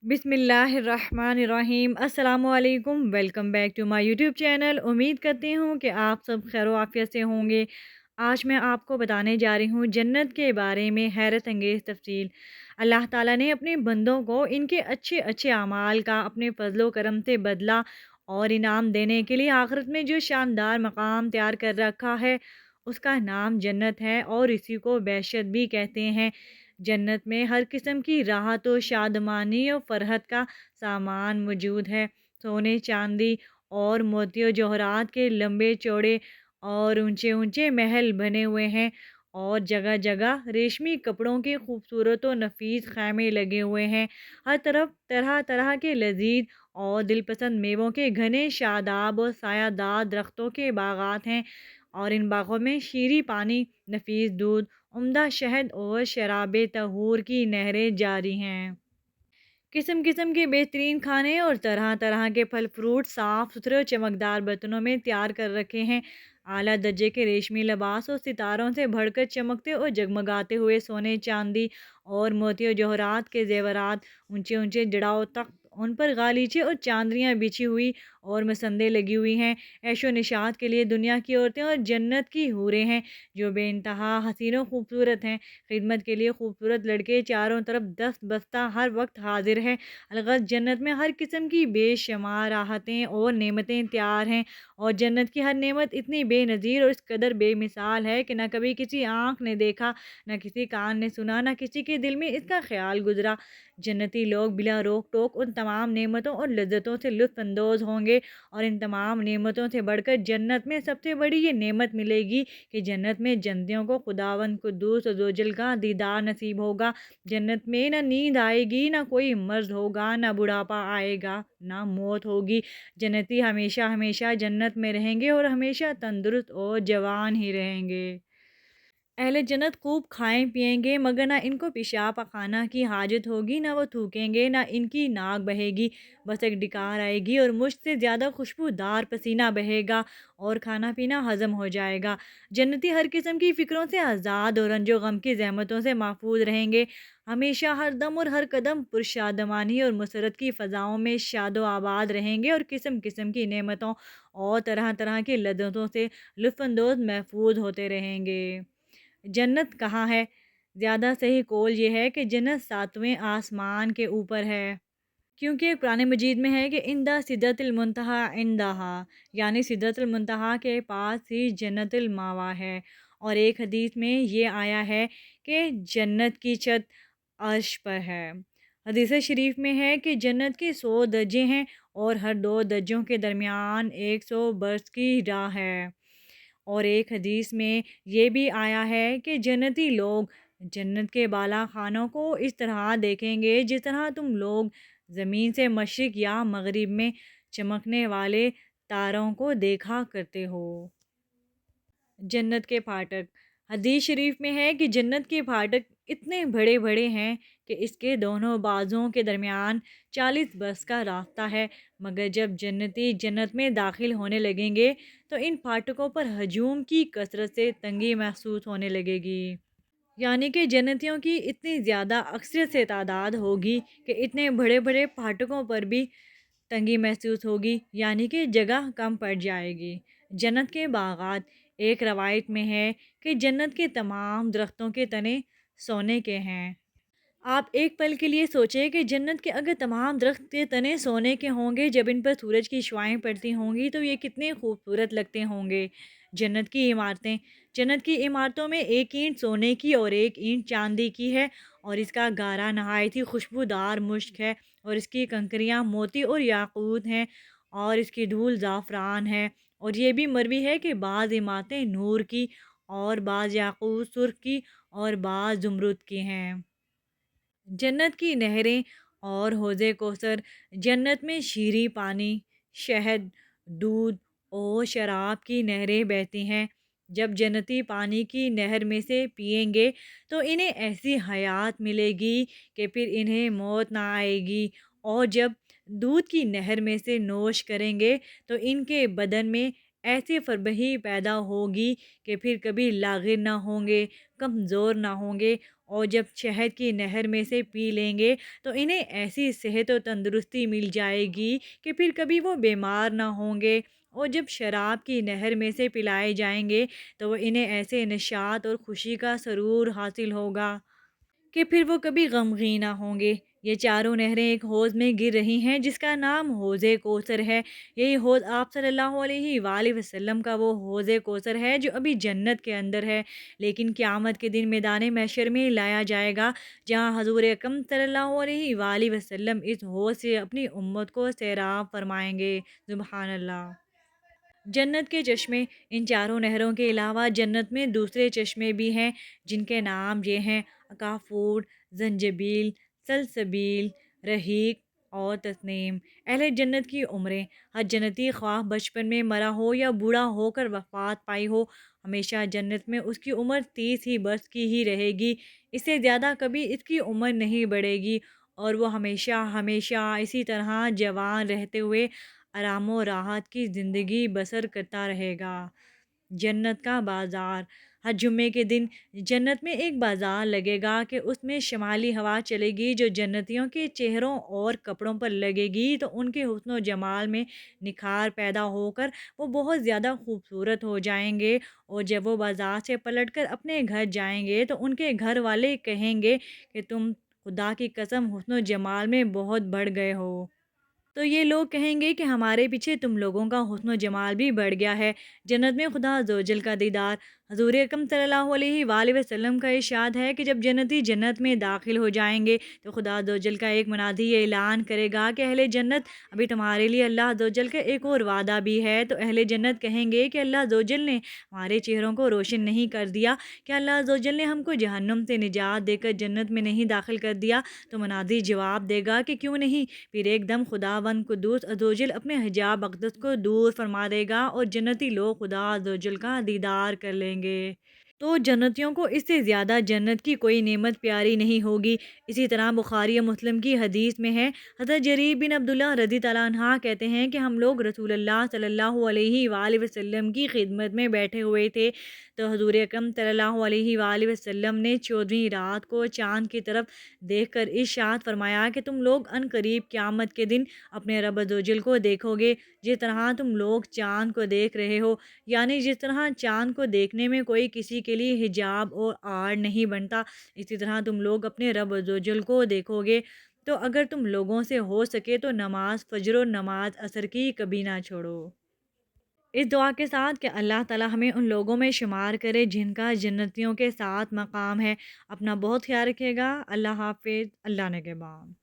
बिस्मिल्लाहिर्रहमानिर्रहीम अस्सलामु अलैकुम। Welcome back to my YouTube channel. उम्मीद करती हूँ कि आप सब खैर आफियत से होंगे। आज मैं आपको बताने जा रही हूँ जन्नत के बारे में हैरत अंगेज़ तफसील। अल्लाह ताला ने अपने बंदों को इनके अच्छे अच्छे अमाल का अपने फजलो करम से बदला और इनाम देने के लिए आखिरत में जो शानदार मकाम तैयार कर रखा है उसका नाम जन्नत है और इसी को बेहशत भी कहते हैं। जन्नत में हर किस्म की राहत और शादमानी और फरहत का सामान मौजूद है। सोने चांदी और मोतियों जवाहरात के लंबे चौड़े और ऊंचे ऊंचे महल बने हुए हैं और जगह जगह रेशमी कपड़ों के खूबसूरत और नफीस खैमे लगे हुए हैं। हर तरफ तरह तरह के लजीज और दिलपसंद मेवों के घने शादाब और सायादार दरख्तों के बागात हैं और इन बागों में शीरी पानी, नफीस दूध, उम्दा शहद और शराब तहूर की नहरें जारी हैं। किस्म किस्म के बेहतरीन खाने और तरह तरह के फल फ्रूट साफ सुथरे और चमकदार बर्तनों में तैयार कर रखे हैं। आला दर्जे के रेशमी लिबास और सितारों से भरकर चमकते और जगमगाते हुए सोने चांदी और मोतियों जवाहरात के जेवरात, ऊंचे ऊंचे जड़ाओ तख्त, उन पर गालीचे और चांदनियाँ बिछी हुई और मसंदे लगी हुई हैं। ऐशो निशात के लिए दुनिया की औरतें और जन्नत की हूरें हैं जो बेइंतहा हसीनों खूबसूरत हैं। खिदमत के लिए खूबसूरत लड़के चारों तरफ दस्त बस्ता हर वक्त हाजिर है। अलगत जन्नत में हर किस्म की बेशुमार राहतें और नेमतें तैयार हैं और जन्नत की हर नेमत इतनी बेनज़ीर और इस कदर बेमिसाल है कि ना कभी किसी आँख ने देखा, ना किसी कान ने सुना, ना किसी के दिल में इसका ख्याल गुजरा। जन्नती लोग बिला रोक टोक उन तमाम नेमतों और लज्जतों से लुत्फ़अंदोज़ होंगे और इन तमाम नेमतों से बढ़कर जन्नत में सबसे बड़ी ये नेमत मिलेगी कि जन्नत में जन्नतियों को खुदावंद कुद्दूस अज़्ज़ोजल का दीदार नसीब होगा। जन्नत में ना नींद आएगी, ना कोई मर्ज़ होगा, ना बुढ़ापा आएगा, ना मौत होगी। जन्नती हमेशा हमेशा जन्नत में रहेंगे और हमेशा तंदुरुस्त और जवान ही रहेंगे। अहले जन्नत खूब खाएं पिएंगे मगर ना इनको पेशाब पखाना की हाजत होगी, ना वो थूकेंगे, ना इनकी नाक बहेगी। बस एक डिकार आएगी और मुश्क से ज़्यादा खुशबूदार पसीना बहेगा और खाना पीना हजम हो जाएगा। जन्नती हर किस्म की फ़िक्रों से आज़ाद और रंजो गम की जहमतों से महफूज रहेंगे। हमेशा हर दम और हर कदम पुरशादमानी और मसरत की फ़ज़ाओं में शादो आबाद रहेंगे और किस्म किस्म की नेमतों और तरह तरह की लذ्ज़तों से लुत्फ़अंदोज़ महफूज होते रहेंगे। जन्नत कहाँ है? ज़्यादा सही कौल ये है कि जन्नत सातवें आसमान के ऊपर है। क्योंकि कुरान मजीद में है कि इंदा सिदरतिल मुंतहा इंदहा, यानी सिदरतुल मुंतहा के पास ही जन्नतुल मावा है। और एक हदीस में ये आया है कि जन्नत की छत अर्श पर है। हदीस शरीफ में है कि जन्नत के 100 दर्जे हैं और हर दो दर्जों के दरमियान 100 बरस की राह है। और एक हदीस में ये भी आया है कि जन्नती लोग जन्नत के बाला खानों को इस तरह देखेंगे जिस तरह तुम लोग ज़मीन से मशरिक़ या मगरिब में चमकने वाले तारों को देखा करते हो। जन्नत के फाटक। हदीस शरीफ में है कि जन्नत के फाटक इतने बड़े बड़े हैं कि इसके दोनों बाजुओं के दरमियान 40 बरस का रास्ता है। मगर जब जन्नती जन्नत में दाखिल होने लगेंगे तो इन फाटकों पर हजूम की कसरत से तंगी महसूस होने लगेगी। यानी कि जन्नतियों की इतनी ज़्यादा अक्सरियत से तादाद होगी कि इतने बड़े बड़े फाटकों पर भी तंगी महसूस होगी, यानी कि जगह कम पड़ जाएगी। जन्नत के बागात। एक रवायत में है कि जन्नत के तमाम दरख्तों के तने सोने के हैं। आप एक पल के लिए सोचें कि जन्नत के अगर तमाम दरख्त के तने सोने के होंगे, जब इन पर सूरज की शुआएं पड़ती होंगी तो ये कितने खूबसूरत लगते होंगे। जन्नत की इमारतें। जन्नत की इमारतों में एक ईंट सोने की और एक ईंट चांदी की है और इसका गारा नहायत ही खुशबूदार मुश्क है और इसकी कंकरियाँ मोती और याकूत हैं और इसकी धूल ज़ाफ़रान है। और ये भी मरवी है कि बाज़ इमारतें नूर की और बाज़ याकूत सुर्ख की और बाज़ ज़ुमरुद की हैं। जन्नत की नहरें और हौज़े कौसर। जन्नत में शीरी पानी, शहद, दूध और शराब की नहरें बहती हैं। जब जन्नती पानी की नहर में से पिएंगे तो इन्हें ऐसी हयात मिलेगी कि फिर इन्हें मौत ना आएगी। और जब दूध की नहर में से नोश करेंगे तो इनके बदन में ऐसी फरबही पैदा होगी कि फिर कभी लागिर ना होंगे, कमज़ोर ना होंगे اور جب शहद की नहर में से पी लेंगे तो इन्हें ऐसी सेहत और तंदुरुस्ती मिल जाएगी कि फिर कभी वो बीमार ना होंगे। और जब शराब की नहर में से पिलाए जाएंगे तो वो इन्हें ऐसे निशात और खुशी का सरूर हासिल होगा कि फिर वो कभी गमगीन ना होंगे। ये चारों नहरें एक हौज़ में गिर रही हैं जिसका नाम हौज़े कौसर है। यही हौज़ आप सल्लल्लाहु अलैहि वसल्लम का वो हौज़े कौसर है जो अभी जन्नत के अंदर है, लेकिन क़यामत के दिन मैदान महशर में लाया जाएगा, जहाँ हज़ूर अकरम सल्लल्लाहु अलैहि वसल्लम इस हौज़ से अपनी उम्मत को सैराब फरमाएंगे। सुबहान अल्लाह। जन्नत के चश्मे, इन चारों नहरों के अलावा जन्नत में दूसरे चश्मे भी हैं जिनके नाम ये हैं अकाफूर, जंजबील, सलसबील, रहीक और तस्नीम। अहले जन्नत की उम्रें, हर जन्नती ख्वाह बचपन में मरा हो या बूढ़ा होकर वफ़ात पाई हो, हमेशा जन्नत में उसकी उम्र 30 ही बरस की ही रहेगी। इससे ज़्यादा कभी इसकी उम्र नहीं बढ़ेगी और वो हमेशा हमेशा इसी तरह जवान रहते हुए आराम और राहत की ज़िंदगी बसर करता रहेगा। जन्नत का बाज़ार, हर जुम्मे के दिन जन्नत में एक बाज़ार लगेगा कि उसमें शमाली हवा चलेगी जो जन्नतियों के चेहरों और कपड़ों पर लगेगी तो उनके हुस्न और जमाल में निखार पैदा होकर वो बहुत ज़्यादा खूबसूरत हो जाएंगे। और जब वो बाज़ार से पलटकर अपने घर जाएंगे तो उनके घर वाले कहेंगे कि तुम खुदा की कसम हुस्न और जमाल में बहुत बढ़ गए हो। तो ये लोग कहेंगे कि हमारे पीछे तुम लोगों का हुस्न जमाल भी बढ़ गया है। जन्नत में खुदा अज़्ज़वजल का दीदार, हज़ूर अकरम सल्लल्लाहु अलैहि वसल्लम का इरशाद है कि जब जन्नती जन्नत में दाखिल हो जाएंगे तो खुदा अज़्ज़वजल का एक मुनादी ये ऐलान करेगा कि अहले जन्नत, अभी तुम्हारे लिए अल्लाह अज़्ज़वजल का एक और वादा भी है। तो अहले जन्नत कहेंगे कि अल्लाह अज़्ज़वजल ने हमारे चेहरों को रोशन नहीं कर दिया, क्या अल्लाह अज़्ज़वजल ने हमको जहन्नुम से निजात देकर जन्नत में नहीं दाखिल कर दिया? तो मुनादी जवाब देगा कि क्यों नहीं। फिर एकदम खुदावंद कुद्दूस अज़्ज़वजल अपने हिजाब अक़दस को दूर फरमा देगा और जन्नती लोग खुदा अज़्ज़वजल का दीदार कर लेंगे। तो जन्नतियों को इससे ज़्यादा जन्नत की कोई नेमत प्यारी नहीं होगी। इसी तरह बुखारी और मुस्लिम की हदीस में है, हज़रत जरीर बिन अब्दुल्लाह रज़ी तआला अन्हा कहते हैं कि हम लोग रसूलुल्लाह सल्लल्लाहु अलैहि वसल्लम की खिदमत में बैठे हुए थे तो हज़ूर अकरम सल्लल्लाहु अलैहि वसल्लम ने 14वीं रात को चाँद की तरफ देखकर इरशाद फरमाया कि तुम लोग अनकरीब क़यामत के दिन अपने रब अज़्ज़वजल को देखोगे जिस तरह तुम लोग चाँद को देख रहे हो। यानी जिस तरह चाँद को देखने में कोई किसी के लिए हिजाब और आड़ नहीं बनता, इसी तरह तुम लोग अपने रब अज़्ज़वजल को देखोगे। तो अगर तुम लोगों से हो सके तो नमाज फ़ज्र और नमाज असर की कभी ना छोड़ो। इस दुआ के साथ कि अल्लाह ताला हमें उन लोगों में शुमार करे जिनका जन्नतियों के साथ मकाम है। अपना बहुत ख्याल रखिएगा। अल्लाह हाफ़िज़। अल्लाह निगहबान।